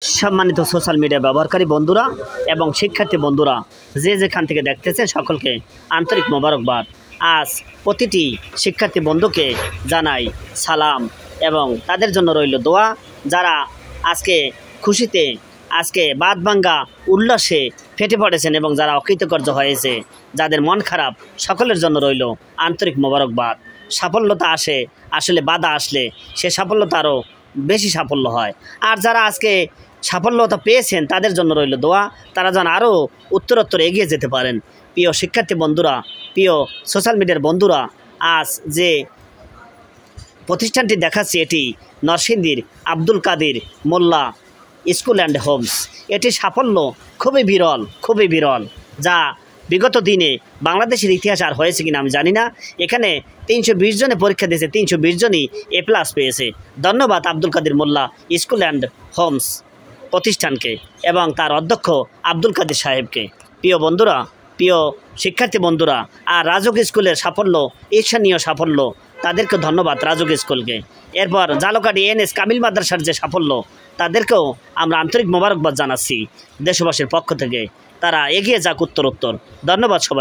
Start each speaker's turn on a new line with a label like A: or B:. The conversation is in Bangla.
A: সম্মানিত সোশ্যাল মিডিয়া ব্যবহারকারী বন্ধুরা এবং শিক্ষার্থী বন্ধুরা যে যেখান থেকে দেখতেছেন সকলকে আন্তরিক মোবারকবাদ। আজ প্রতিটি শিক্ষার্থী বন্ধুকে জানাই সালাম এবং তাদের জন্য রইল দোয়া। যারা আজকে খুশিতে আজকে বাদ ভাঙ্গা উল্লাসে ফেটে পড়েছেন এবং যারা অকৃতকার্য হয়েছে, যাদের মন খারাপ, সকলের জন্য রইল আন্তরিক মোবারকবাদ। সাফল্যতা আসলে বাধা আসলে সে সাফল্যতা আরও বেশি সাফল্য হয়। আর যারা আজকে সাফল্যতা পেয়েছেন তাদের জন্য রইল দোয়া, তারা যেন আরও উত্তরোত্তর এগিয়ে যেতে পারেন। প্রিয় শিক্ষার্থী বন্ধুরা, প্রিয় সোশ্যাল মিডিয়ার বন্ধুরা, আজ যে প্রতিষ্ঠানটি দেখাচ্ছি এটি নরসিংদীর আব্দুল কাদের মোল্লা স্কুল অ্যান্ড হোমস। এটি সাফল্য খুবই বিরল, যা বিগত দিনে বাংলাদেশের ইতিহাস আর হয়েছে কিনা আমি জানি না। এখানে 320 জনে পরীক্ষা দিয়েছে, 320 জনই A+ পেয়েছে। ধন্যবাদ আব্দুল কাদের মোল্লা স্কুল অ্যান্ড হোমস প্রতিষ্ঠানকে এবং তার অধ্যক্ষ আব্দুল কাদের সাহেবকে। প্রিয় বন্ধুরা, প্রিয় শিক্ষার্থী বন্ধুরা, আর রাজক স্কুলের সাফল্য ঈর্ষণীয় সাফল্য, তাদেরকে ধন্যবাদ রাজক স্কুলকে। এরপর জালকাঠি NS কামিল মাদ্রাসার যে সাফল্য, তাদেরকেও আমরা আন্তরিক মোবারকবাদ জানাচ্ছি দেশবাসীর পক্ষ থেকে। তারা এগিয়ে যাক উত্তরোত্তর। ধন্যবাদ সবাই।